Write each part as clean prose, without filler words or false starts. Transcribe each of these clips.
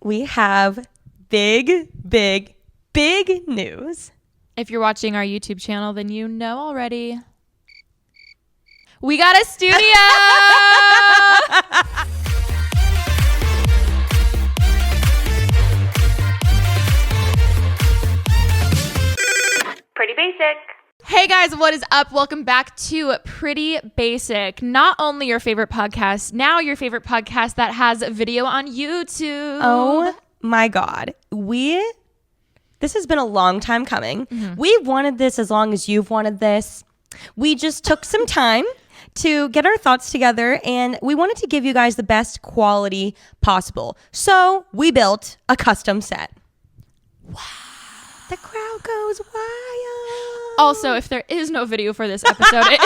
we have big news. If you're watching our YouTube channel, then you know already. We got a studio! Pretty basic. Hey guys, what is up? Welcome back to Pretty Basic. Not only your favorite podcast, now your favorite podcast that has video on YouTube. Oh my God. This has been a long time coming. We've wanted this as long as you've wanted this. We just took some time to get our thoughts together, and we wanted to give you guys the best quality possible. So we built a custom set. Wow. The crowd goes wild. Also, if there is no video for this episode,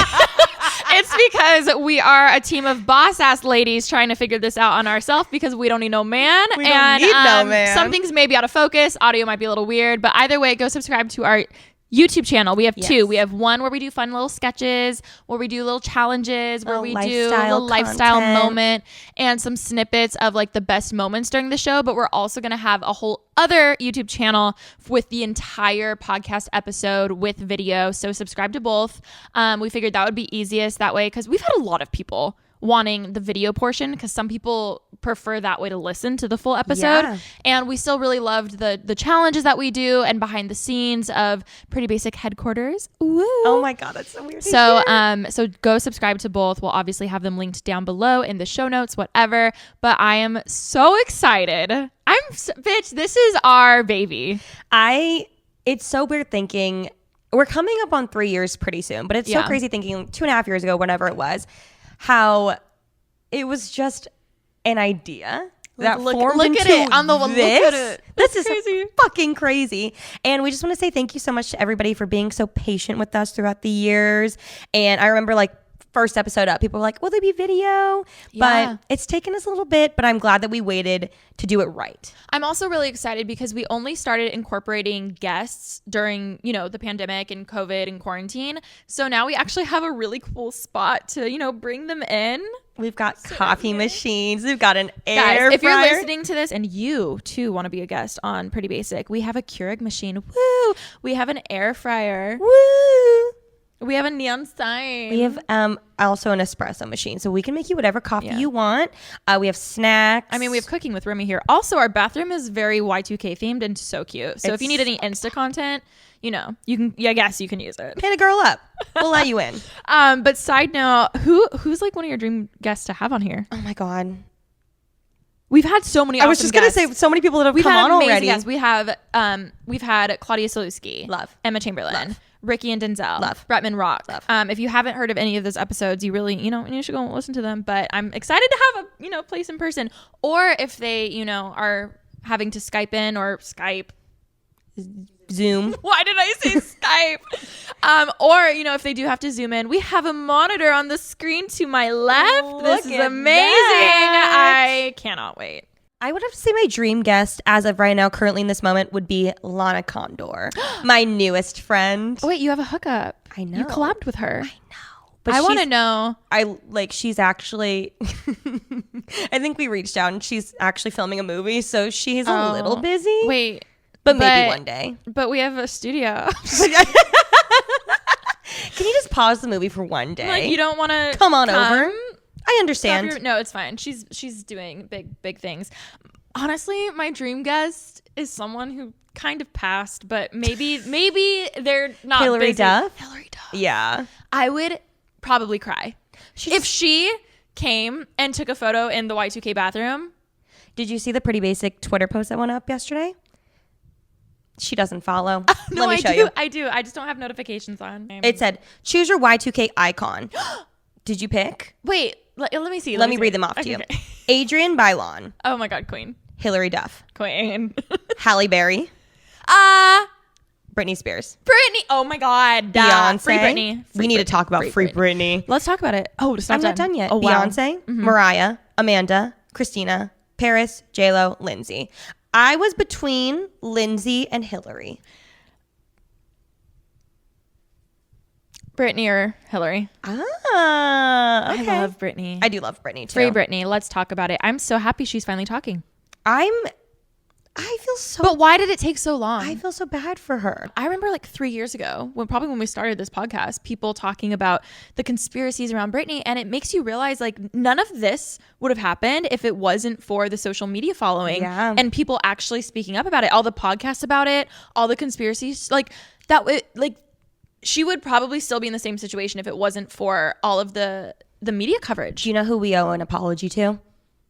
it's because we are a team of boss-ass ladies trying to figure this out on ourselves because we don't need no man. We don't need no man. Some things may be out of focus. Audio might be a little weird. But either way, go subscribe to our YouTube channel. We have two. We have one where we do fun little sketches, where we do little challenges, where we do a little lifestyle moment and some snippets of like the best moments during the show. But we're also going to have a whole other YouTube channel with the entire podcast episode with video. So subscribe to both. We figured that would be easiest that way because we've had a lot of people wanting the video portion because some people prefer that way to listen to the full episode. And we still really loved the challenges that we do and behind the scenes of Pretty Basic headquarters. Woo. Oh my God, that's so weird. So go subscribe to both. We'll obviously have them linked down below in the show notes, whatever. But I am so excited. Bitch, this is our baby. It's so weird thinking we're coming up on 3 years pretty soon, but it's so crazy thinking 2.5 years ago, whenever it was, how it was just an idea that formed look into at it on the this. Look at it. This is crazy. Fucking crazy. And we just want to say thank you so much to everybody for being so patient with us throughout the years. And I remember like first episode up, people were like, will there be video? But it's taken us a little bit, but I'm glad that we waited to do it right. I'm also really excited because we only started incorporating guests during, the pandemic and COVID and quarantine. So now we actually have a really cool spot to, bring them in. We've got coffee machines. We've got an air fryer. If you're listening to this and you too want to be a guest on Pretty Basic, we have a Keurig machine. Woo! We have an air fryer. Woo! We have a neon sign. We have also an espresso machine, so we can make you whatever coffee you want. We have snacks. I mean, we have cooking with Remi here. Also, our bathroom is very Y2K themed and so cute. So if you need any Insta content, you can. I guess you can use it. Hit a girl up. We'll let you in. But side note, who's like one of your dream guests to have on here? Oh my God. We've had so many. I was just gonna say so many people that have come on already. Guests. We've had Claudia Saluski, love. Emma Chamberlain, love. Ricky and Denzel, love. Bretman Rock, love. If you haven't heard of any of those episodes, you really, you should go and listen to them. But I'm excited to have a place in person, or if they are having to Skype in or Skype. Zoom. Why did I say Skype? Or, if they do have to zoom in, we have a monitor on the screen to my left. This is amazing. I cannot wait. I would have to say my dream guest as of right now, currently in this moment, would be Lana Condor, my newest friend. Oh, wait, you have a hookup. I know. You collabed with her. I know. But I want to know. She's actually, I think we reached out and she's actually filming a movie. So she's a little busy. Wait. But maybe one day. But we have a studio. Can you just pause the movie for one day? Like you don't want to come over? I understand. No, it's fine. She's doing big things. Honestly, my dream guest is someone who kind of passed, but maybe they're not Hillary busy. Duff. Hillary Duff. Yeah. I would probably cry if she came and took a photo in the Y2K bathroom. Did you see the Pretty Basic Twitter post that went up yesterday? She doesn't follow. No, Let me show you. I do. I just don't have notifications on. It said, choose your Y2K icon. Did you pick? Wait, let me see. Let me read them off to you. Adrienne Bailon. Oh my God, Queen. Hillary Duff. Queen. Halle Berry. Britney Spears. Britney. Oh my God. Beyonce. Free Britney. We need to talk about Free Britney. Let's talk about it. Oh, I'm not done yet. Oh, wow. Beyonce, Mariah, Amanda, Christina, Paris, JLo, Lindsay. I was between Lindsay and Hillary. Britney or Hillary? Ah, okay. I love Britney. I do love Britney too. Free Britney. Let's talk about it. I'm so happy she's finally talking. I'm feel so. But why did it take so long? I feel so bad for her. I remember like 3 years ago, when we started this podcast, people talking about the conspiracies around Britney, and it makes you realize like none of this would have happened if it wasn't for the social media following and people actually speaking up about it. All the podcasts about it, all the conspiracies, like that. Like she would probably still be in the same situation if it wasn't for all of the media coverage. Do you know who we owe an apology to?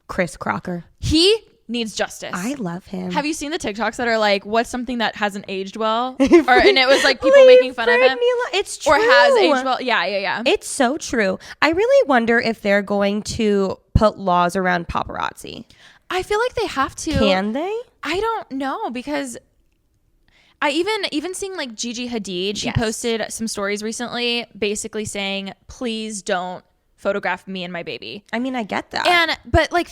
Chris Crocker. He needs justice. I love him. Have you seen the TikToks that are like, what's something that hasn't aged well? And it was like people making fun of him. It's true. Or has aged well. Yeah. It's so true. I really wonder if they're going to put laws around paparazzi. I feel like they have to. Can they? I don't know, because I even seeing like Gigi Hadid, she posted some stories recently basically saying, please don't photograph me and my baby. I mean, I get that. But like,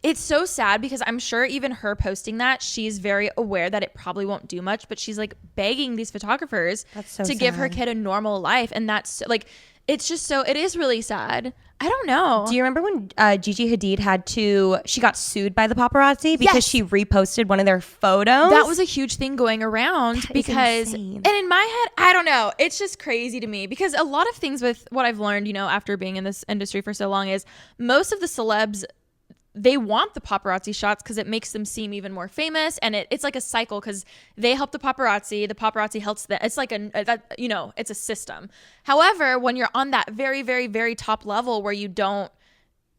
it's so sad because I'm sure even her posting that, she's very aware that it probably won't do much, but she's like begging these photographers to give her kid a normal life. And that's like, it's just so, it is really sad. I don't know. Do you remember when Gigi Hadid she got sued by the paparazzi because she reposted one of their photos? That was a huge thing going around because, and in my head, I don't know. It's just crazy to me because a lot of things with what I've learned, after being in this industry for so long is most of the celebs, they want the paparazzi shots because it makes them seem even more famous, and it's like a cycle because they help the paparazzi helps them. It's like it's a system. However, when you're on that very, very, very top level where you don't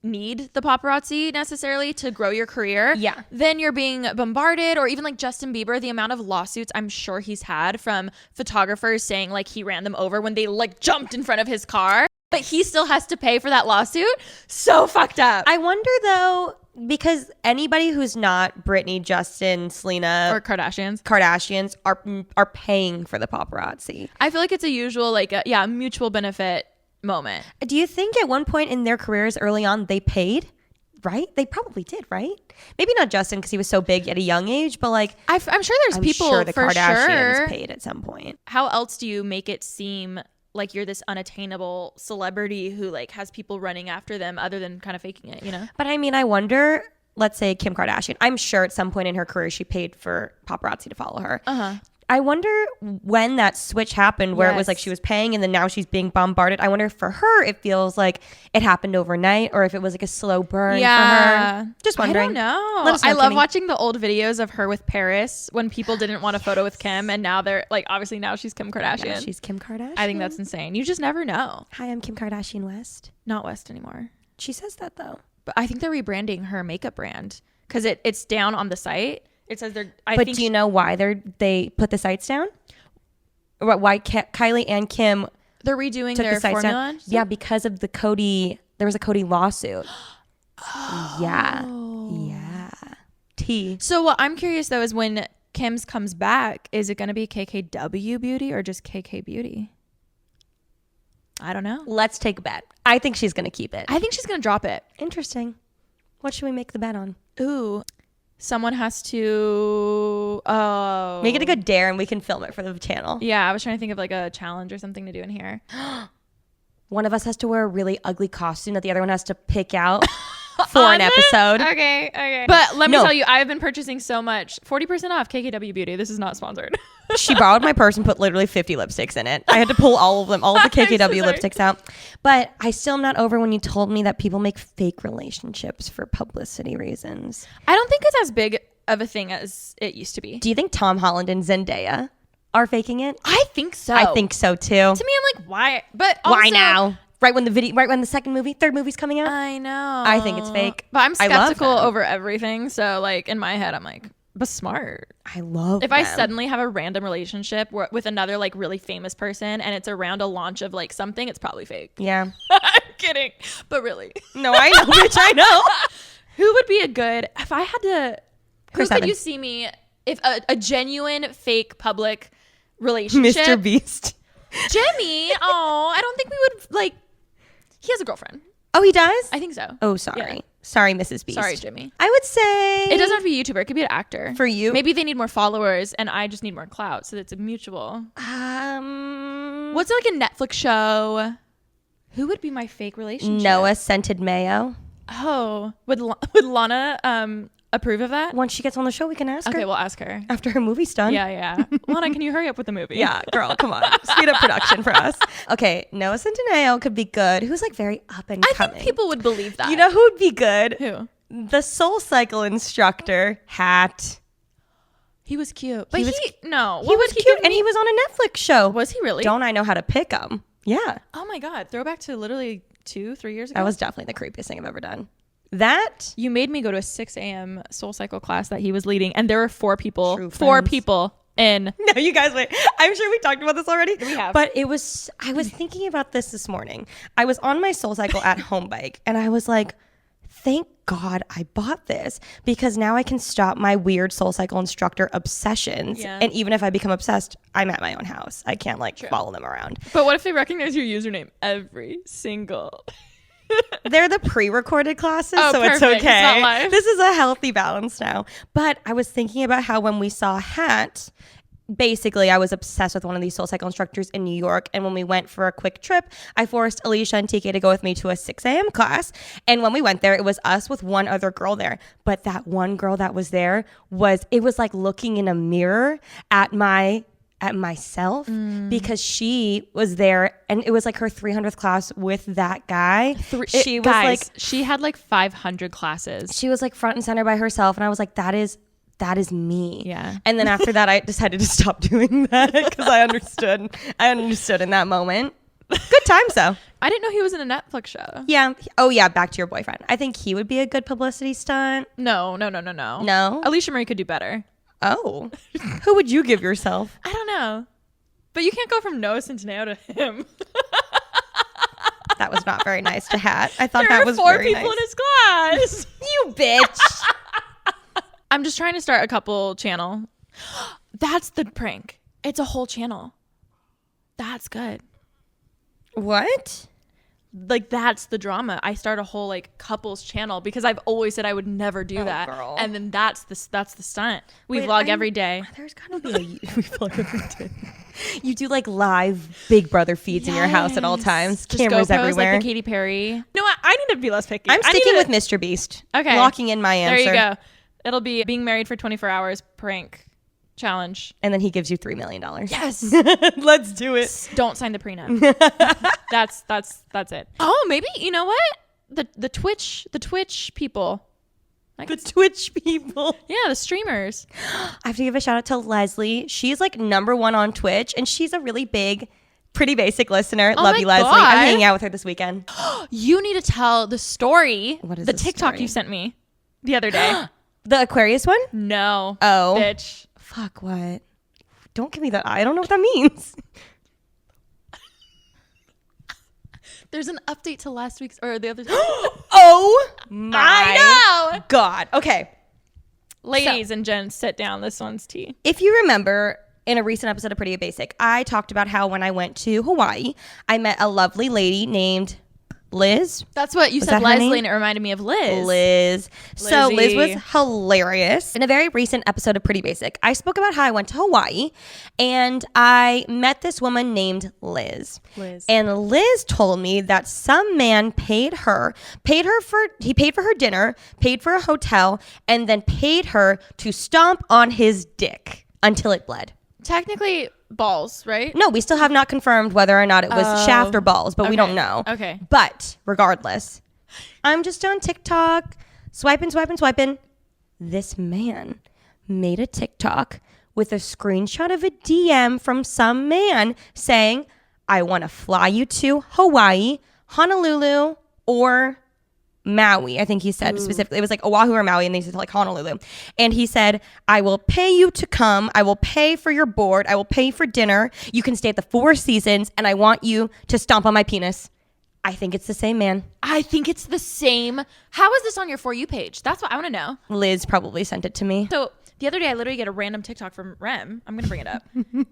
need the paparazzi necessarily to grow your career, then you're being bombarded. Or even like Justin Bieber, the amount of lawsuits I'm sure he's had from photographers saying like he ran them over when they like jumped in front of his car. But he still has to pay for that lawsuit. So fucked up. I wonder though, because anybody who's not Britney, Justin, Selena, or Kardashians are paying for the paparazzi. I feel like it's a usual mutual benefit moment. Do you think at one point in their careers early on they paid? Right? They probably did, right? Maybe not Justin because he was so big at a young age, but like I'm sure there's people the for Kardashians paid at some point. How else do you make it seem like you're this unattainable celebrity who like has people running after them other than kind of faking it, But I mean, I wonder, let's say Kim Kardashian, I'm sure at some point in her career she paid for paparazzi to follow her. I wonder when that switch happened where it was like she was paying and then now she's being bombarded. I wonder if for her it feels like it happened overnight or if it was like a slow burn for her. Just wondering. I don't know. I love watching the old videos of her with Paris when people didn't want a photo with Kim, and now they're like, obviously now she's Kim Kardashian. Yeah, she's Kim Kardashian. I think that's insane. You just never know. Hi, I'm Kim Kardashian West. Not West anymore. She says that though. But I think they're rebranding her makeup brand because it's down on the site. It says they're. But do you know why they put the sites down? Or why Kylie and Kim they're redoing their formula? Yeah, because of the Cody. There was a Cody lawsuit. Yeah. T. So what I'm curious though is when Kim's comes back, is it going to be KKW Beauty or just KK Beauty? I don't know. Let's take a bet. I think she's going to keep it. I think she's going to drop it. Interesting. What should we make the bet on? Ooh. Someone has to make it a good dare and we can film it for the channel. Yeah, I was trying to think of like a challenge or something to do in here. One of us has to wear a really ugly costume that the other one has to pick out for an episode. Okay. But let me tell you, I've been purchasing so much. 40% off KKW Beauty. This is not sponsored. She borrowed my purse and put literally 50 lipsticks in it. I had to pull all of the KKW lipsticks out. But I still am not over when you told me that people make fake relationships for publicity reasons. I don't think it's as big of a thing as it used to be. Do you think Tom Holland and Zendaya are faking it? I think so. I think so too. To me, I'm like, why? But also, why now? Right when the third movie's coming out? I know. I think it's fake. But I'm skeptical over everything. So like in my head, I'm like, but smart. I love if I suddenly have a random relationship with another like really famous person and it's around a launch of like something, it's probably fake. Yeah. I'm kidding. But really. No, I know, bitch. I know. Who would be a good, if I had to, Chris who Evans. could you see me, if a genuine fake public relationship? Mr. Beast. Jimmy. Oh, I don't think we would like, he has a girlfriend. Oh, he does? I think so. Oh, sorry. Yeah. Sorry, Mrs. Beast. Sorry, Jimmy. I would say... It doesn't have to be a YouTuber. It could be an actor. For you? Maybe they need more followers and I just need more clout. So it's a mutual. What's like a Netflix show? Who would be my fake relationship? Noah Scented Mayo. Oh, would Lana approve of that? Once she gets on the show, we can ask her. Okay, we'll ask her. After her movie's done. Yeah. Lana, can you hurry up with the movie? Yeah, girl, come on. Speed up production for us. Okay, Noah Centineo could be good. Who's like very up and coming. I think people would believe that. You know who would be good? Who? The Soul Cycle instructor, Hat. He was cute. But he was cute, and he was on a Netflix show. Was he really? Don't I know how to pick him? Yeah. Oh my God. Throwback to literally 2-3 years ago. That was definitely the creepiest thing I've ever done. That. You made me go to a 6 a.m. Soul Cycle class that he was leading, and there were 4 people. True Four friends. people in. No, you guys, wait. I'm sure we talked about this already. We have. But I was thinking about this morning. I was on my Soul Cycle at home bike, and I was like, thank God I bought this, because now I can stop my weird Soul Cycle instructor obsessions. Yeah. And even if I become obsessed, I'm at my own house. I can't follow them around. But what if they recognize your username every single? They're the pre-recorded classes, so perfect. it's okay. It's not live. This is a healthy balance now. But I was thinking about how when we saw Hat, basically I was obsessed with one of these Soul Cycle instructors in New York, and when we went for a quick trip, I forced Alisha and TK to go with me to a 6 a.m. class, and when we went there, it was us with one other girl there. But that one girl that was there was like looking in a mirror at myself, because she was there, and it was like her 300th class with that guy. She had like 500 classes. She was like front and center by herself, and I was like, that is me. Yeah. And then after that, I decided to stop doing that, because I understood in that moment. Good times though. I didn't know he was in a Netflix show. Yeah. Oh yeah, Back to Your Boyfriend. I think he would be a good publicity stunt. No. No? Alicia Marie could do better. Oh. Who would you give yourself? I don't know. But you can't go from Noah Centineo to him. That was not very nice to Hat. I thought there that was 4 very people nice. in his class. You bitch. I'm just trying to start a couple channel. That's the prank. It's a whole channel. That's good. What? Like, that's the drama. I start a whole like couples channel, because I've always said I would never do that. Girl. And then that's the stunt. We vlog every day. There's gotta be we vlog every day. You do like live Big Brother feeds in your house at all times. Just Cameras GoPros, everywhere. like the Katy Perry. You know what? I need to be less picky. I'm sticking with Mr. Beast. Okay. Locking in my answer. There you go. It'll be being married for 24 hours prank challenge. And then he gives you $3 million. Yes. Let's do it. Don't sign the prenup. That's it. Oh, maybe, you know what? The Twitch people. Like, The Twitch people. yeah, the streamers. I have to give a shout out to Leslie. She's like #1 on Twitch, and she's a really big Pretty Basic listener. Oh Love my you, Leslie. God. I'm hanging out with her this weekend. You need to tell the story. What is the the TikTok story? you sent me the other day? The Aquarius one? No. Oh. Bitch. Fuck, what? Don't give me that eye. I don't know what that means. There's an update to last week's or the other. Oh my I know. God. Okay. Ladies and gents, sit down. This one's tea. If you remember, in a recent episode of Pretty Basic, I talked about how when I went to Hawaii, I met a lovely lady named Liz. That's what you Was said, that her Leslie, name? and it reminded me of Liz. Liz. So Liz Lizzie. was hilarious. In a very recent episode of Pretty Basic, I spoke about how I went to Hawaii and I met this woman named Liz. And Liz told me that some man paid for her dinner, paid for a hotel, and then paid her to stomp on his dick until it bled. Technically, balls, right? No, we still have not confirmed whether or not it was shaft or balls, but we don't know. Okay. But regardless, I'm just on TikTok, swiping. This man made a TikTok with a screenshot of a DM from some man saying, I want to fly you to Hawaii, Honolulu, or Maui. I think he said specifically. It was like Oahu or Maui, and they said like Honolulu. And he said, I will pay you to come. I will pay for your board. I will pay for dinner. You can stay at the Four Seasons, and I want you to stomp on my penis. I think it's the same man. I think it's the same. How is this on your For You page? That's what I want to know. Liz probably sent it to me. So the other day, I literally get a random TikTok from Rem. I'm going to bring it up.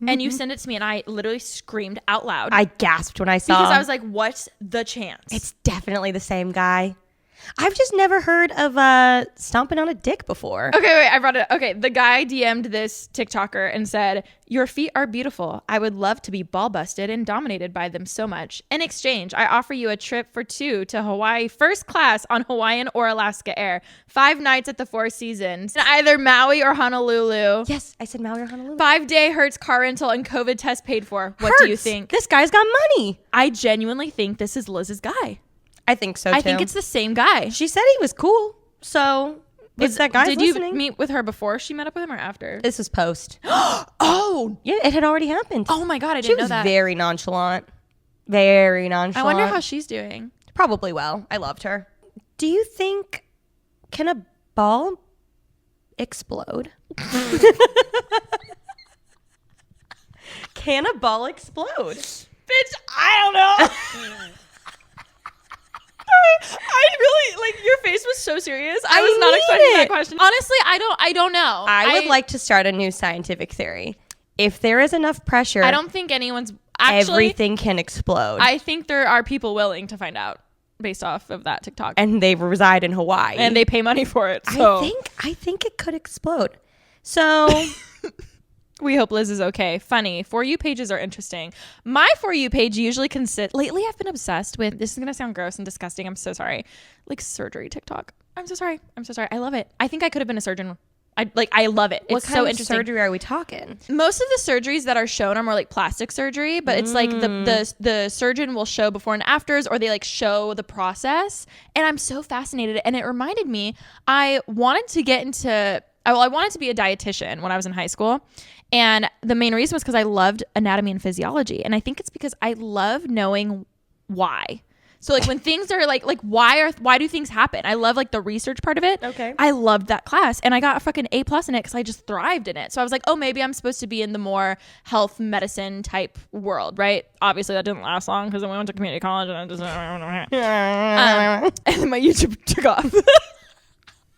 And you send it to me, and I literally screamed out loud. I gasped when I saw. Because I was like, what's the chance? It's definitely the same guy. I've just never heard of stomping on a dick before. Okay, wait, I brought it. Okay, the guy DM'd this TikToker and said, "Your feet are beautiful. I would love to be ball busted and dominated by them so much. In exchange, I offer you a trip for 2 to Hawaii first class on Hawaiian or Alaska Air. 5 nights at the Four Seasons. Either Maui or Honolulu. Yes, I said Maui or Honolulu. 5-day Hertz car rental and COVID test paid for. What do you think?" This guy's got money. I genuinely think this is Liz's guy. I think so, too. I think it's the same guy. She said he was cool. So, that guy's listening. You meet with her before she met up with him or after? This was post. Oh! Yeah, it had already happened. Oh my God, I didn't know that. She was very nonchalant. Very nonchalant. I wonder how she's doing. Probably well. I loved her. Do you think, can a ball explode? Can a ball explode? Bitch, I don't know. I really, like, your face was so serious. I was not expecting that question. Honestly, I don't know. I would like to start a new scientific theory. If there is enough pressure, I don't think anyone's actually, everything can explode. I think there are people willing to find out based off of that TikTok. And they reside in Hawaii. And they pay money for it. So I think it could explode. So we hope Liz is okay. Funny. For You pages are interesting. My For You page usually consists... Lately, I've been obsessed with... This is going to sound gross and disgusting. I'm so sorry. Like surgery TikTok. I'm so sorry. I love it. I think I could have been a surgeon. I love it. It's so interesting. What kind of surgery are we talking? Most of the surgeries that are shown are more like plastic surgery, but it's like the surgeon will show before and afters, or they like show the process. And I'm so fascinated. And it reminded me, I wanted to be a dietitian when I was in high school. And the main reason was because I loved anatomy and physiology. And I think it's because I love knowing why. So like when things are like why do things happen? I love like the research part of it. Okay. I loved that class and I got a fucking A+ in it because I just thrived in it. So I was like, oh, maybe I'm supposed to be in the more health medicine type world, right? Obviously that didn't last long because then we went to community college and I just and then my YouTube took off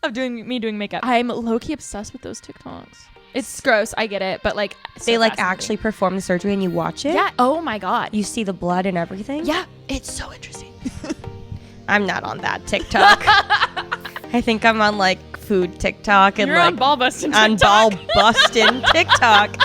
of doing makeup. I'm low-key obsessed with those TikToks. It's gross, I get it, but like so they like actually perform the surgery and you watch it? Yeah. Oh my God. You see the blood and everything? Yeah. It's so interesting. I'm not on that TikTok. I think I'm on like food TikTok and you're like on ball busting TikTok. On ball busting TikTok.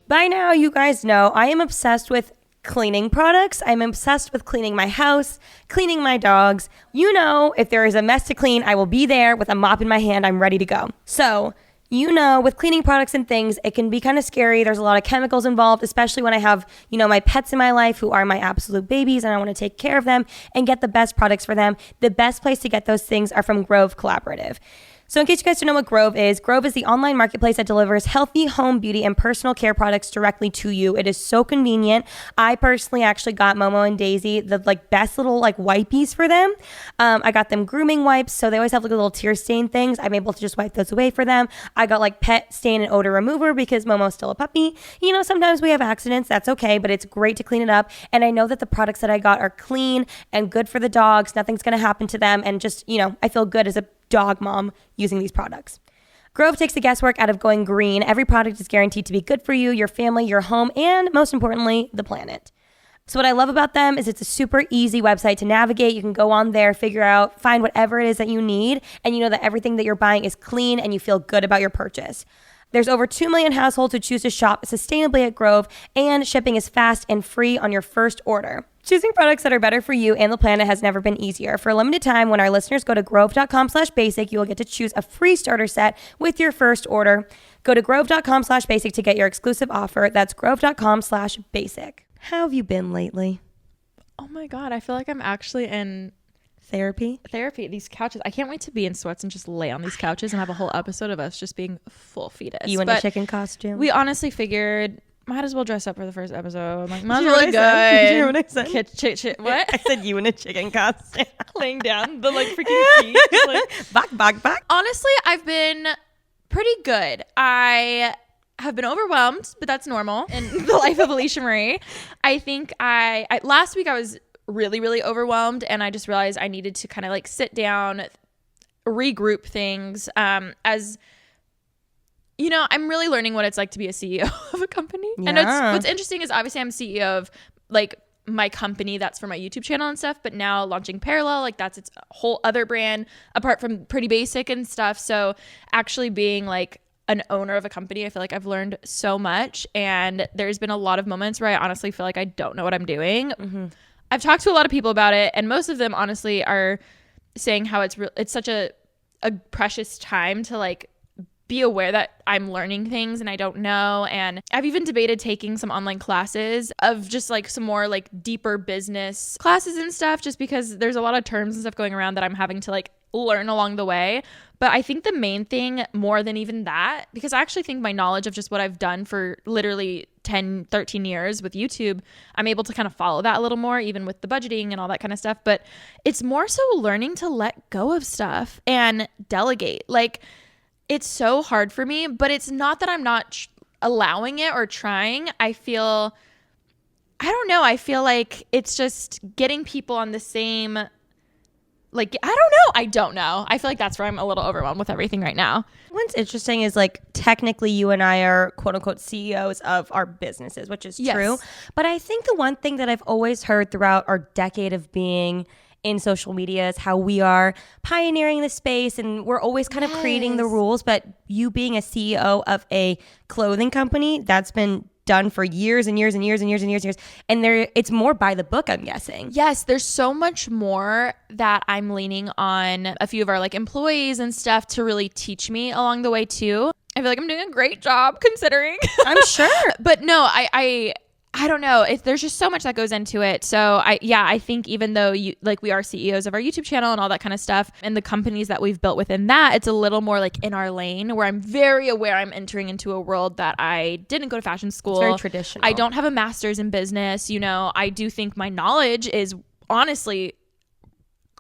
By now, you guys know I am obsessed with cleaning products. I'm obsessed with cleaning my house, cleaning my dogs. You know, if there is a mess to clean, I will be there with a mop in my hand. I'm ready to go. So, you know, with cleaning products and things, it can be kind of scary. There's a lot of chemicals involved, especially when I have, you know, my pets in my life who are my absolute babies and I want to take care of them and get the best products for them. The best place to get those things are from Grove Collaborative. So in case you guys don't know what Grove is the online marketplace that delivers healthy home, beauty, and personal care products directly to you. It is so convenient. I personally actually got Momo and Daisy the like best little like wipes for them. I got them grooming wipes, so they always have like little tear stain things. I'm able to just wipe those away for them. I got like pet stain and odor remover because Momo's still a puppy. You know, sometimes we have accidents. That's okay, but it's great to clean it up. And I know that the products that I got are clean and good for the dogs. Nothing's going to happen to them. And just, you know, I feel good as a dog mom using these products. Grove takes the guesswork out of going green. Every product is guaranteed to be good for you, your family, your home, and most importantly, the planet. So what I love about them is it's a super easy website to navigate. You can go on there, figure out, find whatever it is that you need, and you know that everything that you're buying is clean and you feel good about your purchase. There's over 2 million households who choose to shop sustainably at Grove, and shipping is fast and free on your first order. Choosing products that are better for you and the planet has never been easier. For a limited time, when our listeners go to grove.com/basic, you will get to choose a free starter set with your first order. Go to grove.com/basic to get your exclusive offer. That's grove.com/basic. How have you been lately? Oh my God, I feel like I'm actually in Therapy. These couches. I can't wait to be in sweats and just lay on these couches and have a whole episode of us just being full fetus. You in a chicken costume? We honestly figured might as well dress up for the first episode. I'm like, might as well look good. You know what I said? What? I said you in a chicken costume. Laying down the like freaking feet. Like, back. Honestly, I've been pretty good. I have been overwhelmed, but that's normal in the life of Alisha Marie. I think last week I was really, really overwhelmed, and I just realized I needed to kind of like sit down, regroup things. As you know, I'm really learning what it's like to be a CEO of a company. Yeah. And what's interesting is obviously I'm CEO of like my company that's for my YouTube channel and stuff, but now launching Parallel, like that's its whole other brand apart from Pretty Basic and stuff. So actually being like an owner of a company, I feel like I've learned so much, and there's been a lot of moments where I honestly feel like I don't know what I'm doing. I've talked to a lot of people about it, and most of them honestly are saying how it's such a precious time to like be aware that I'm learning things and I don't know. And I've even debated taking some online classes of just like some more like deeper business classes and stuff, just because there's a lot of terms and stuff going around that I'm having to like learn along the way. But I think the main thing more than even that, because I actually think my knowledge of just what I've done for literally 10, 13 years with YouTube, I'm able to kind of follow that a little more, even with the budgeting and all that kind of stuff. But it's more so learning to let go of stuff and delegate. Like, it's so hard for me, but it's not that I'm not allowing it or trying. I don't know. I feel like it's just getting people on the same, like, I don't know. I feel like that's where I'm a little overwhelmed with everything right now. What's interesting is like technically you and I are quote unquote CEOs of our businesses, which is true. But I think the one thing that I've always heard throughout our decade of being in social media is how we are pioneering the space and we're always kind of creating the rules. But you being a CEO of a clothing company, that's been done for years and years and years and years and years and years. And it's more by the book, I'm guessing. Yes, there's so much more that I'm leaning on a few of our like employees and stuff to really teach me along the way too. I feel like I'm doing a great job considering. I'm sure. But no, I don't know. There's just so much that goes into it. So I think even though we are CEOs of our YouTube channel and all that kind of stuff, and the companies that we've built within that, it's a little more like in our lane where I'm very aware I'm entering into a world that I didn't go to fashion school. It's very traditional. I don't have a master's in business. I do think my knowledge is honestly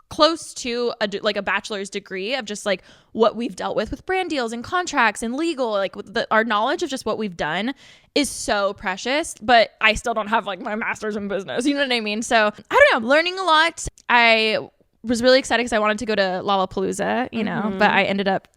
close to a bachelor's degree of just like what we've dealt with brand deals and contracts and legal. Like our knowledge of just what we've done is so precious, but I still don't have like my master's in business. You know what I mean? So I don't know. I'm learning a lot. I was really excited because I wanted to go to Lollapalooza, but I ended up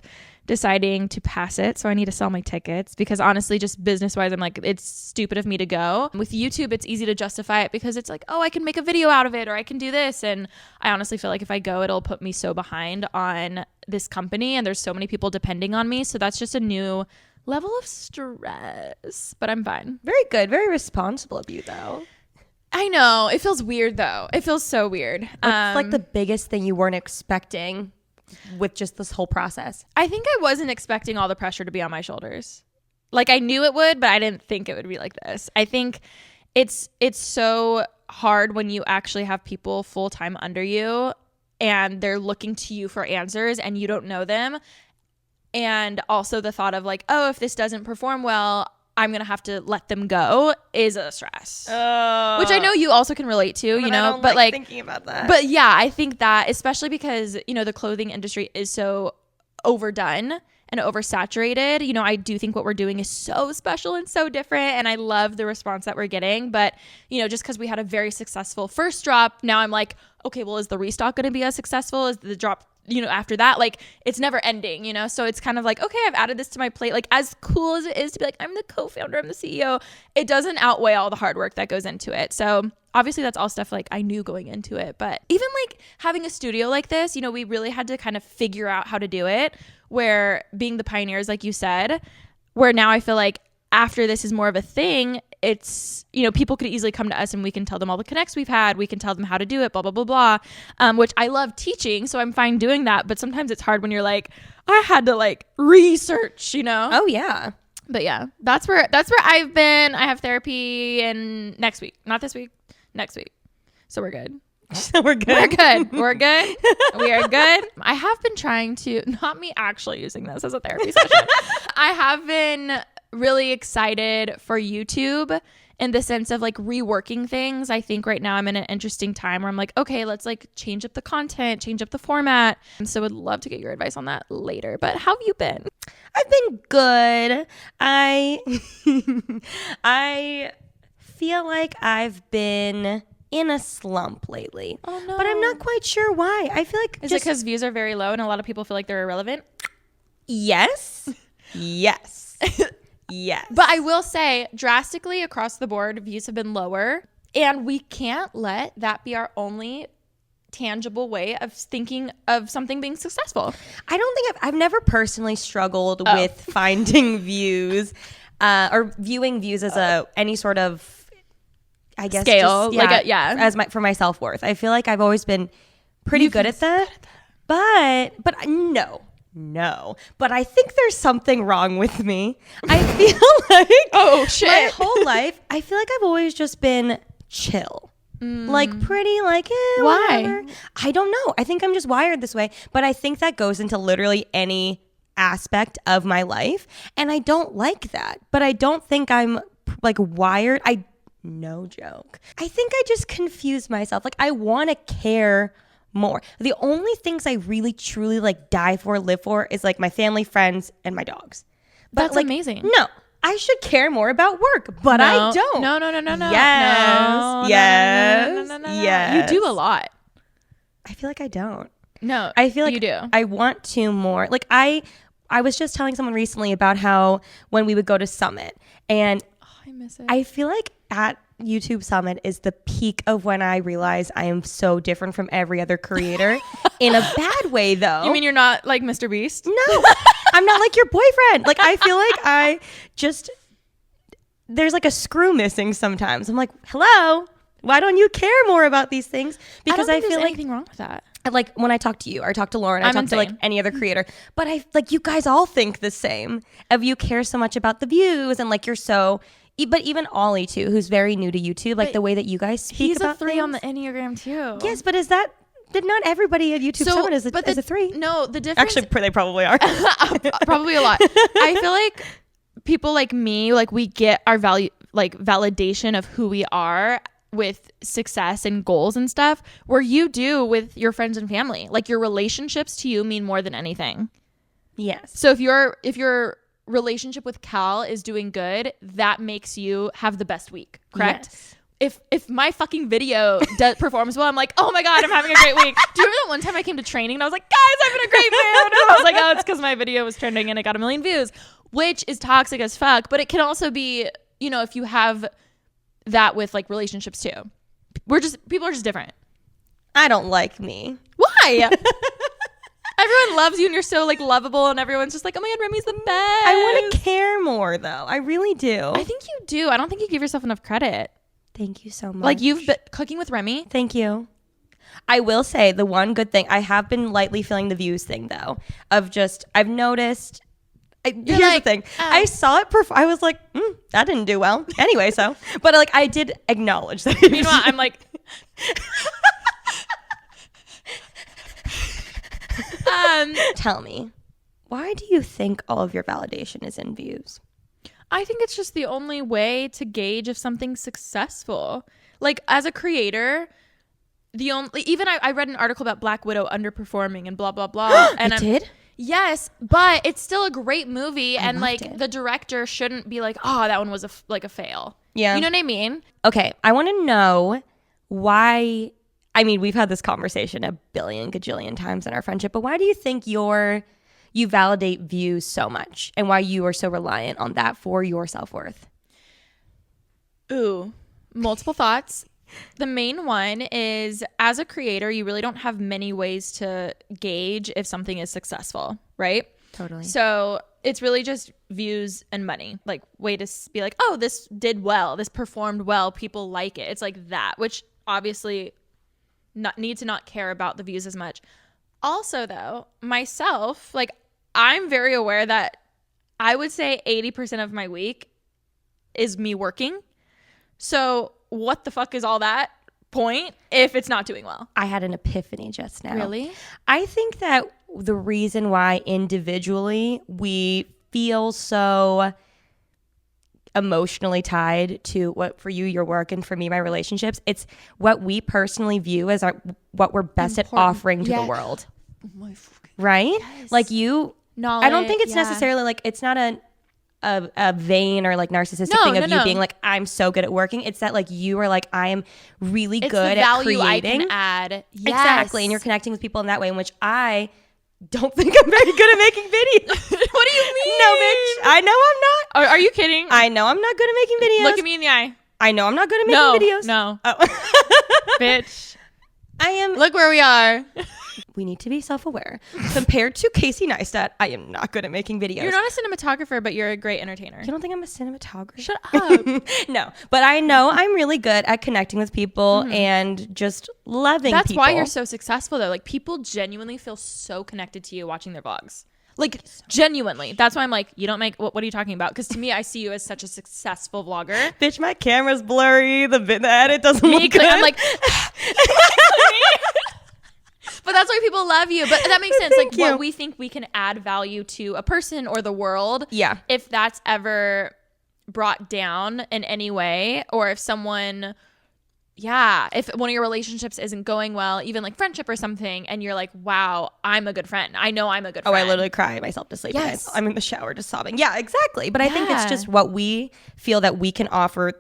deciding to pass it. So I need to sell my tickets because honestly, just business wise, I'm like, it's stupid of me to go. With YouTube, it's easy to justify it because it's like, oh, I can make a video out of it or I can do this. And I honestly feel like if I go, it'll put me so behind on this company and there's so many people depending on me. So that's just a new level of stress, but I'm fine. Very good. Very responsible of you though. I know. It feels weird though. It feels so weird. It's like the biggest thing you weren't expecting with just this whole process. I think I wasn't expecting all the pressure to be on my shoulders. Like I knew it would, but I didn't think it would be like this. I think it's so hard when you actually have people full time under you and they're looking to you for answers and you don't know them. And also the thought of like, oh, if this doesn't perform well, I'm going to have to let them go is a stress. Which I know you also can relate to, but I don't like thinking about that. But yeah, I think that especially because, the clothing industry is so overdone and oversaturated. I do think what we're doing is so special and so different. And I love the response that we're getting. But, just because we had a very successful first drop, now I'm like, okay, well, is the restock going to be as successful as the drop after that? Like it's never ending, so it's kind of like, okay, I've added this to my plate. Like as cool as it is to be like, I'm the co-founder, I'm the CEO, it doesn't outweigh all the hard work that goes into it. So obviously that's all stuff like I knew going into it, but even like having a studio like this, we really had to kind of figure out how to do it, where being the pioneers, like you said, where now I feel like after this is more of a thing, it's, people could easily come to us and we can tell them all the connects we've had. We can tell them how to do it, blah, blah, blah, blah, which I love teaching. So I'm fine doing that. But sometimes it's hard when you're like, I had to like research, Oh, yeah. But yeah, that's where I've been. I have therapy and next week, not this week, next week. So we're good. We're good. We're good. We're good. We are good. I have been trying to, not me actually using this as a therapy session. I have been really excited for YouTube in the sense of like reworking things. I think right now I'm in an interesting time where I'm like, okay, let's like change up the content, change up the format. And so would love to get your advice on that later. But how have you been? I've been good. I feel like I've been in a slump lately. Oh no. But I'm not quite sure why. I feel like Is it because views are very low and a lot of people feel like they're irrelevant? Yes. Yes. Yes. But I will say drastically across the board, views have been lower. And we can't let that be our only tangible way of thinking of something being successful. I don't think I've never personally struggled with finding views or viewing views as any sort of, I guess, scale. Just, as for my self-worth. I feel like I've always been pretty good at that. But no. But I think there's something wrong with me. I feel like oh shit. My whole life, I feel like I've always just been chill. Like pretty like why? Whatever. I don't know. I think I'm just wired this way, but I think that goes into literally any aspect of my life, and I don't like that. But I don't think I'm like wired. No joke. I think I just confuse myself. Like I want to care more. The only things I really truly like die for, live for is like my family, friends, and my dogs. But that's like, amazing. No. I should care more about work, but I don't. No. Yes. No. Yes. You do a lot. I feel like I don't. No, I feel like you do. I want to more. Like I was just telling someone recently about how when we would go to Summit, and I miss it. I feel like at YouTube Summit is the peak of when I realize I am so different from every other creator in a bad way, though. You mean you're not like Mr. Beast? No, I'm not like your boyfriend. Like I feel like there's like a screw missing sometimes. I'm like, hello, why don't you care more about these things? Because I feel like anything wrong with that. Like when I talk to you, or I talk to Lauren, I talk to like any other creator, but I like you guys all think the same. Of you care so much about the views, and like you're so. But even Ollie too, who's very new to YouTube, like the way that you guys speak about things. He's a 3 on the Enneagram too. Yes, but did not everybody at YouTube Summit is a 3? No, the difference. Actually, they probably are. Probably a lot. I feel like people like me, like we get our validation of who we are with success and goals and stuff, where you do with your friends and family. Like your relationships to you mean more than anything. Yes. So if your relationship with Cal is doing good, that makes you have the best week, correct? Yes. If my fucking video performs well, I'm like, oh my god, I'm having a great week. Do you remember that one time I came to training and I was like, guys, I'm in a great mood? And I was like, oh, it's because my video was trending and it got 1 million views, which is toxic as fuck. But it can also be, if you have that with like relationships too. People are just different. I don't like me. Why? Everyone loves you and you're so like lovable and everyone's just like, oh my god, Remi's the best. I want to care more though. I really do. I think you do. I don't think you give yourself enough credit. Thank you so much. Like you've been cooking with Remi. Thank you. I will say the one good thing, I have been lightly feeling the views thing though, of just, I've noticed, here's the thing. I saw it, I was like, that didn't do well. Anyway, but like I did acknowledge that. Meanwhile, I'm like, tell me, why do you think all of your validation is in views? I think it's just the only way to gauge if something's successful. Like as a creator, I read an article about Black Widow underperforming and blah blah blah. And I did? Yes, but it's still a great movie, and like it. the director shouldn't be like, oh, that one was a fail. Yeah, you know what I mean? Okay, I want to know why. I mean, we've had this conversation a billion gajillion times in our friendship, but why do you think you validate views so much, and why you are so reliant on that for your self-worth? Ooh, multiple thoughts. The main one is, as a creator, you really don't have many ways to gauge if something is successful, right? Totally. So it's really just views and money, like way to be like, oh, this did well, this performed well, people like it. It's like that, which obviously need to not care about the views as much. Also, though, myself, like I'm very aware that I would say 80% of my week is me working. So what the fuck is all that point if it's not doing well? I had an epiphany just now. Really? I think that the reason why individually we feel so emotionally tied to what for you, your work, and for me, my relationships, it's what we personally view as what we're best at offering to the world. Right? Yes. Like you, knowledge, I don't think it's necessarily like, it's not a vain or like narcissistic thing of you being like, I'm so good at working. It's that like you are like, I am really good at creating. I can add. Yes. Exactly. And you're connecting with people in that way, in which I don't think I'm very good at making videos. What do you mean? No, bitch. I know I'm not. Are you kidding? I know I'm not good at making videos. Look at me in the eye. I know I'm not good at making videos. No. Oh. Bitch. I am. Look where we are. We need to be self-aware. Compared to Casey Neistat, I am not good at making videos. You're not a cinematographer, but you're a great entertainer. You don't think I'm a cinematographer? Shut up. No, but I know I'm really good at connecting with people and just loving people. That's why you're so successful, though. Like, people genuinely feel so connected to you watching their vlogs. Like, genuinely. That's why I'm like, you don't make... What are you talking about? Because to me, I see you as such a successful vlogger. Bitch, my camera's blurry. The edit doesn't look good. I'm like... But that's why people love you. But that makes sense. Like, what we think we can add value to a person or the world. Yeah. If that's ever brought down in any way, or if someone... Yeah, if one of your relationships isn't going well, even like friendship or something, and you're like, wow, I'm a good friend. I know I'm a good friend. Oh, I literally cry myself to sleep. Yes. I'm in the shower just sobbing. Yeah, exactly. But I think it's just what we feel that we can offer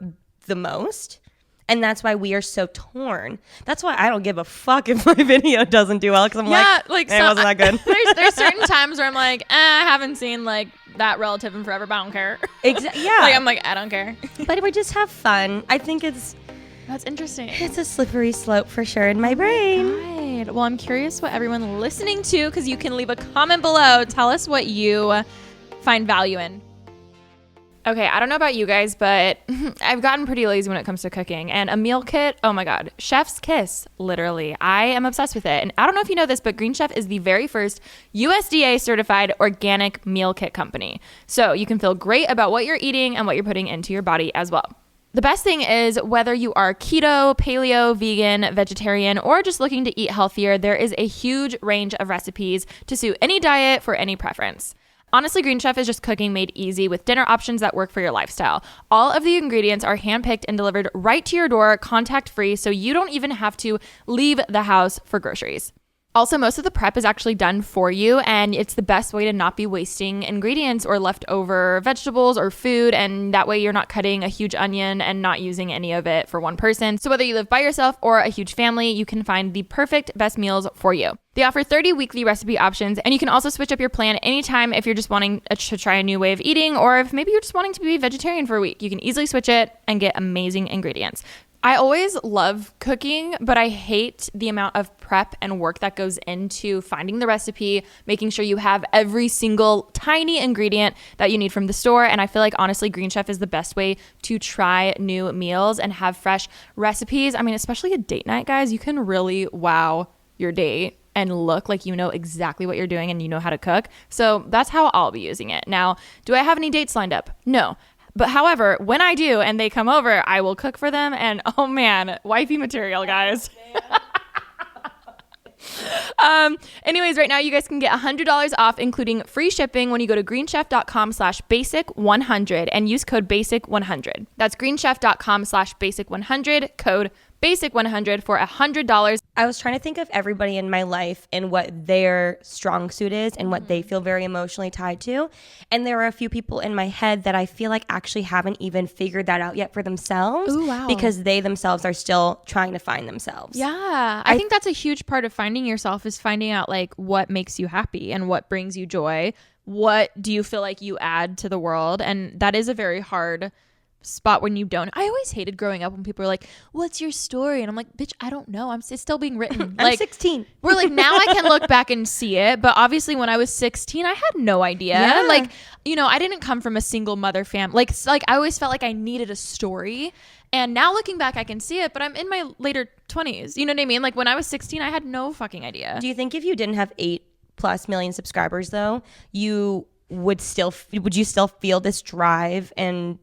the most. And that's why we are so torn. That's why I don't give a fuck if my video doesn't do well, because I'm it wasn't that good. There's certain times where I'm like, I haven't seen like that relative in forever, but I don't care. Exactly. Yeah. Like, I'm like, I don't care. But we just have fun. I think that's interesting. It's a slippery slope for sure in my brain. Right. Well, I'm curious what everyone listening to, because you can leave a comment below. Tell us what you find value in. Okay, I don't know about you guys, but I've gotten pretty lazy when it comes to cooking. And a meal kit, oh my God, chef's kiss, literally. I am obsessed with it. And I don't know if you know this, but Green Chef is the very first USDA certified organic meal kit company. So you can feel great about what you're eating and what you're putting into your body as well. The best thing is, whether you are keto, paleo, vegan, vegetarian, or just looking to eat healthier, there is a huge range of recipes to suit any diet for any preference. Honestly, Green Chef is just cooking made easy with dinner options that work for your lifestyle. All of the ingredients are handpicked and delivered right to your door, contact-free, so you don't even have to leave the house for groceries. Also, most of the prep is actually done for you, and it's the best way to not be wasting ingredients or leftover vegetables or food, and that way you're not cutting a huge onion and not using any of it for one person. So whether you live by yourself or a huge family, you can find the perfect best meals for you. They offer 30 weekly recipe options, and you can also switch up your plan anytime if you're just wanting to try a new way of eating, or if maybe you're just wanting to be vegetarian for a week. You can easily switch it and get amazing ingredients. I always love cooking, but I hate the amount of prep and work that goes into finding the recipe, making sure you have every single tiny ingredient that you need from the store. And I feel like, honestly, Green Chef is the best way to try new meals and have fresh recipes. I mean, especially a date night, guys, you can really wow your date and look like you know exactly what you're doing and you know how to cook. So that's how I'll be using it. Now, do I have any dates lined up? No. But however, when I do and they come over, I will cook for them. And oh man, wifey material, guys. Anyways, right now you guys can get $100 off, including free shipping, when you go to greenchef.com/basic100 and use code basic100. That's greenchef.com/basic100, code basic100 for $100. I was trying to think of everybody in my life and what their strong suit is and what they feel very emotionally tied to. And there are a few people in my head that I feel like actually haven't even figured that out yet for themselves. Ooh, wow. Because they themselves are still trying to find themselves. Yeah. I think that's a huge part of finding yourself, is finding out like what makes you happy and what brings you joy. What do you feel like you add to the world? And that is a very hard spot when you don't. I always hated growing up when people are like, what's your story? And I'm like, bitch, I don't know. It's still being written. I'm 16. We're like, now I can look back and see it. But obviously when I was 16, I had no idea. Yeah. Like, you know, I didn't come from a single mother family. Like I always felt like I needed a story. And now looking back, I can see it, but I'm in my later 20s. You know what I mean? Like when I was 16, I had no fucking idea. Do you think if you didn't have 8+ million subscribers though, you would you still feel this drive and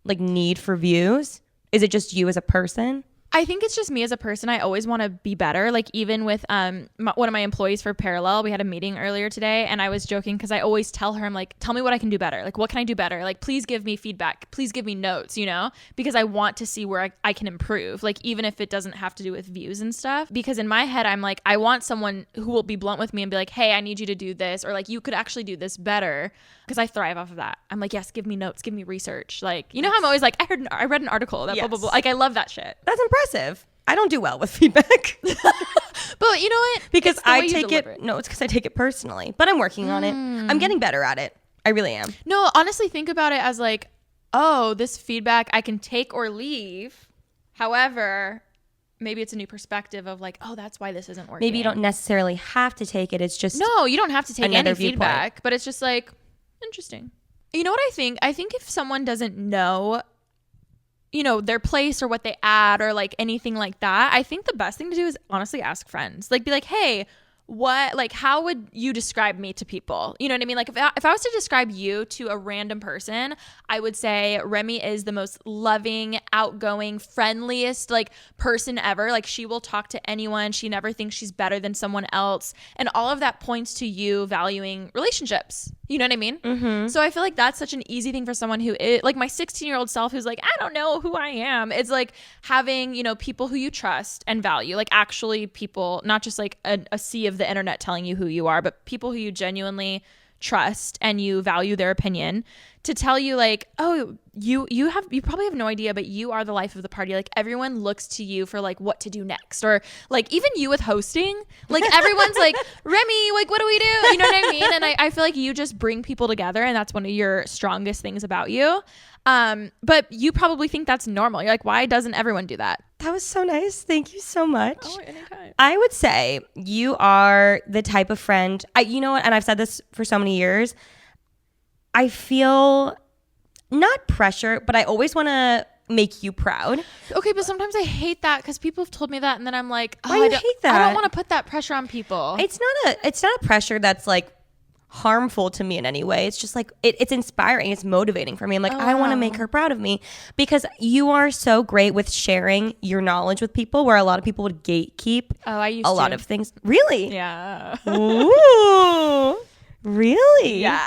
like need for views? Is it just you as a person? I think it's just me as a person. I always want to be better. Like even with one of my employees for Parallel, we had a meeting earlier today and I was joking because I always tell her, I'm like, tell me what I can do better. Like, what can I do better? Like, please give me feedback. Please give me notes, you know, because I want to see where I can improve. Like, even if it doesn't have to do with views and stuff, because in my head, I'm like, I want someone who will be blunt with me and be like, hey, I need you to do this. Or like, you could actually do this better. Because I thrive off of that. I'm like, yes, give me notes, give me research. Like, you know how I'm always like, I read an article that blah, blah, blah. Like, I love that shit. That's impressive. I don't do well with feedback. But you know what? Because I take it. No, it's because I take it personally. But I'm working on it. I'm getting better at it. I really am. No, honestly, think about it as like, oh, this feedback I can take or leave. However, maybe it's a new perspective of like, oh, that's why this isn't working. Maybe you don't necessarily have to take it. It's just no, you don't have to take any feedback, viewpoint. But it's just like, interesting. You know what I think? I think if someone doesn't know, you know, their place or what they add or like anything like that, I think the best thing to do is honestly ask friends. Like be like, hey, what, like, how would you describe me to people? You know what I mean? Like if I was to describe you to a random person, I would say Remi is the most loving, outgoing, friendliest like person ever. Like she will talk to anyone. She never thinks she's better than someone else. And all of that points to you valuing relationships. You know what I mean? Mm-hmm. So I feel like that's such an easy thing for someone who is like my 16-year-old self who's like, I don't know who I am. It's like having, you know, people who you trust and value, like actually people, not just like a sea of the internet telling you who you are, but people who you genuinely trust and you value their opinion to tell you like, oh, you probably have no idea, but you are the life of the party. Like everyone looks to you for like what to do next, or like even you with hosting, like everyone's like, Remi, like what do we do? You know what I mean? And I feel like you just bring people together, and that's one of your strongest things about you. But you probably think that's normal. You're like, why doesn't everyone do that? That was so nice. Thank you so much. Oh, anytime. I would say you are the type of friend, you know what, and I've said this for so many years, I feel not pressure, but I always want to make you proud. Okay, but sometimes I hate that because people have told me that, and then I'm like, oh, I hate that. I don't want to put that pressure on people. It's not a pressure that's like harmful to me in any way. It's just like it's inspiring, it's motivating for me. I'm like, I want to make her proud of me, because you are so great with sharing your knowledge with people, where a lot of people would gatekeep a lot of things. Really? Yeah. Ooh. Really? Yeah.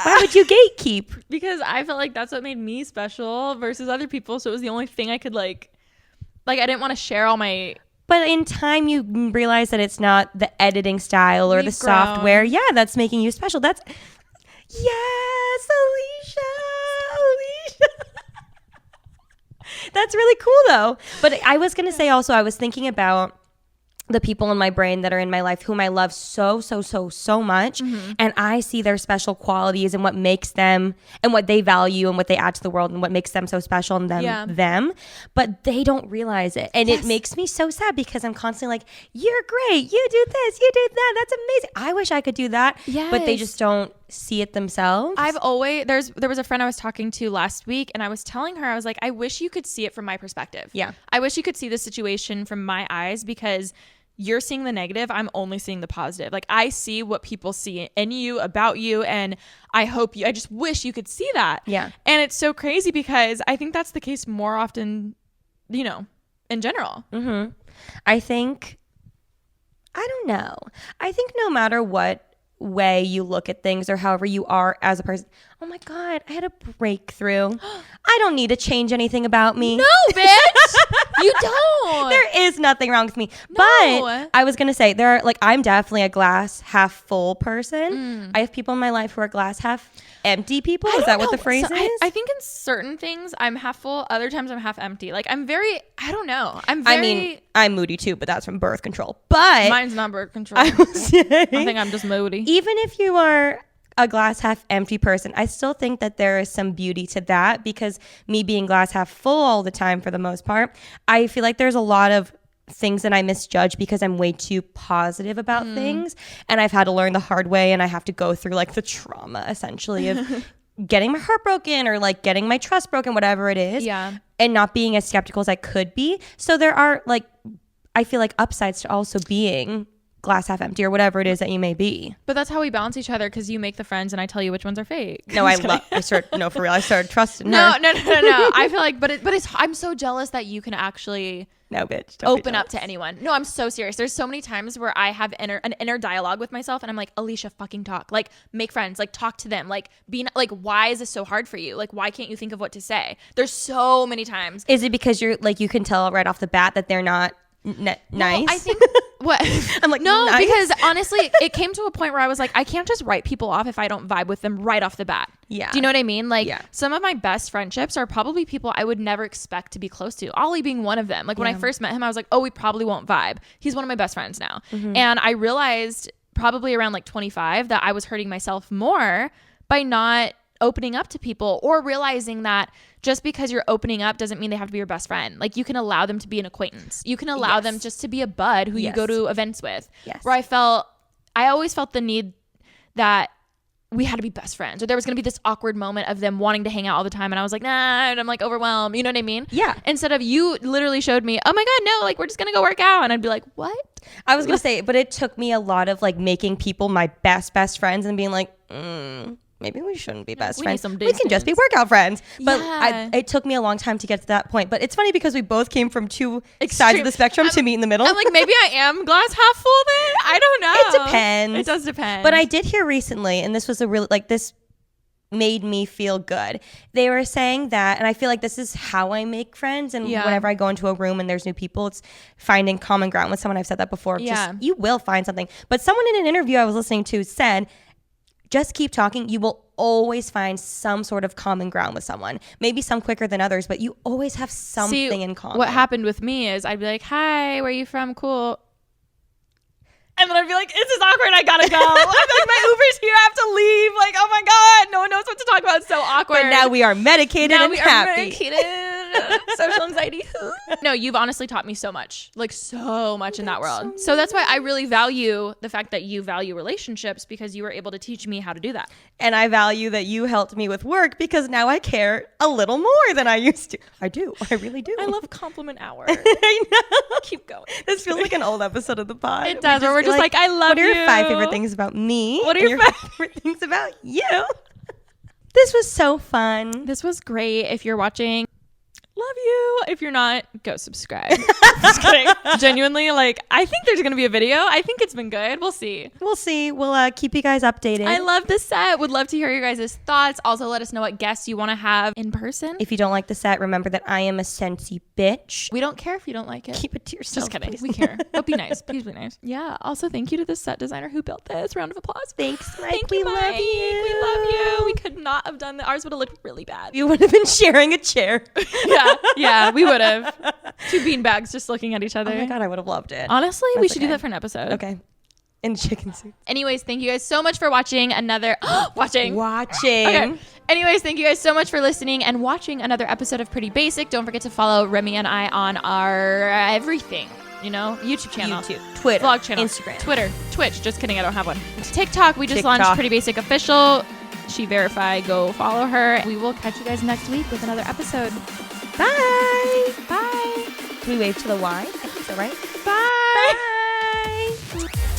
Why would you gatekeep? Because I felt like that's what made me special versus other people, so it was the only thing I could like I didn't want to share all my. But in time, you realize that it's not the editing style or the software. Yeah, that's making you special. That's, yes, Alisha. That's really cool, though. But I was going to say also, I was thinking about the people in my brain that are in my life whom I love so much. Mm-hmm. And I see their special qualities and what makes them and what they value and what they add to the world and what makes them so special and them. But they don't realize it. And it makes me so sad, because I'm constantly like, you're great. You do this. You do that. That's amazing. I wish I could do that. Yes. But they just don't see it themselves. There was a friend I was talking to last week, and I was telling her, I was like, I wish you could see it from my perspective. Yeah. I wish you could see the situation from my eyes, because you're seeing the negative. I'm only seeing the positive. Like I see what people see in you, about you. And I just wish you could see that. Yeah. And it's so crazy, because I think that's the case more often, you know, in general. Mm-hmm. I don't know. I think no matter what way you look at things or however you are as a person. Oh my God, I had a breakthrough. I don't need to change anything about me. No, bitch. You don't. There is nothing wrong with me. No. But I was going to say, I'm definitely a glass half full person. I have people in my life who are glass half empty people. Is that what the phrase is? I think in certain things I'm half full. Other times I'm half empty. Like I'm moody too, but that's from birth control. But mine's not birth control. I think I'm just moody. Even if you are a glass half empty person, I still think that there is some beauty to that, because me being glass half full all the time for the most part, I feel like there's a lot of things that I misjudge because I'm way too positive about things, and I've had to learn the hard way, and I have to go through like the trauma essentially of getting my heart broken or like getting my trust broken, whatever it is, and not being as skeptical as I could be. So there are like, I feel like upsides to also being glass half empty or whatever it is that you may be. But that's how we balance each other, because you make the friends and I tell you which ones are fake. No, for real, I started trusting her. No. I feel like, but it's, I'm so jealous that you can actually open up to anyone. No, I'm so serious. There's so many times where I have an inner dialogue with myself, and I'm like, Alisha, fucking talk. Like, make friends. Like, talk to them. Like, be like, why is this so hard for you? Like, why can't you think of what to say? There's so many times. Is it because you're like, you can tell right off the bat that they're not nice? Well, I think what I'm like, no, nice? Because honestly, it came to a point where I was like, I can't just write people off if I don't vibe with them right off the bat. Yeah. Do you know what I mean? Like, some of my best friendships are probably people I would never expect to be close to. Ollie being one of them. Like, when I first met him, I was like, oh, we probably won't vibe. He's one of my best friends now. Mm-hmm. And I realized probably around like 25 that I was hurting myself more by not opening up to people, or realizing that just because you're opening up doesn't mean they have to be your best friend. Like, you can allow them to be an acquaintance. You can allow them just to be a bud who you go to events with. Where I always felt the need that we had to be best friends, or there was going to be this awkward moment of them wanting to hang out all the time. And I was like, nah, and I'm like overwhelmed. You know what I mean? Yeah. Instead of, you literally showed me, oh my God, no, like, we're just going to go work out. And I'd be like, what? I was going to say, but it took me a lot of like making people my best friends and being like, maybe we shouldn't be best friends. We can just be workout friends. But it took me a long time to get to that point. But it's funny because we both came from two sides of the spectrum to meet in the middle. I'm like, maybe I am glass half full then? I don't know. It depends. It does depend. But I did hear recently, and this was a really, like, this made me feel good. They were saying that, and I feel like this is how I make friends. And whenever I go into a room and there's new people, it's finding common ground with someone. I've said that before. Just, you will find something. But someone in an interview I was listening to said, just keep talking. You will always find some sort of common ground with someone. Maybe some quicker than others, but you always have something in common. What happened with me is I'd be like, hi, where are you from? Cool. And then I'd be like, this is awkward. I gotta go. I'd be like, my Uber's here. I have to leave. Like, oh my God. No one knows what to talk about. It's so awkward. But now we are medicated and happy. Social anxiety. No, you've honestly taught me so much. Like, so much in that world. So that's why I really value the fact that you value relationships, because you were able to teach me how to do that. And I value that you helped me with work, because now I care a little more than I used to. I do. I really do. I love compliment hour. I know. Keep going. This feels like an old episode of the pod. It does. Where we're just like, I love you. What are your 5 favorite things about me? What are your 5 favorite things about you? This was so fun. This was great. If you're watching, love you. If you're not, go subscribe. Just kidding. Genuinely, like, I think there's gonna be a video. I think it's been good. We'll see. We'll keep you guys updated. I love the set. Would love to hear your guys' thoughts. Also, let us know what guests you want to have in person. If you don't like the set, remember that I am a sensey bitch. We don't care if you don't like it. Keep it to yourself. Just kidding. Please. We care. But be nice. Please be nice. Yeah. Also, thank you to the set designer who built this. Round of applause. Thanks, Mike. Thank you, Mike. We love you. We could not have done that. Ours would have looked really bad. You would have been sharing a chair. Yeah, we would have. 2 beanbags just looking at each other. Oh my God, I would have loved it. Honestly, we should do that for an episode. Okay. In chicken soup. Anyways, thank you guys so much for watching another watching. Okay. Anyways, thank you guys so much for listening and watching another episode of Pretty Basic. Don't forget to follow Remi and I on our everything. You know, YouTube channel, Twitter, vlog channel, Instagram, Twitter, Twitch. Just kidding, I don't have one. TikTok. We just launched Pretty Basic Official. She verified. Go follow her. We will catch you guys next week with another episode. Bye. Bye. Can we wave to the Y? I think so, right? Bye. Bye.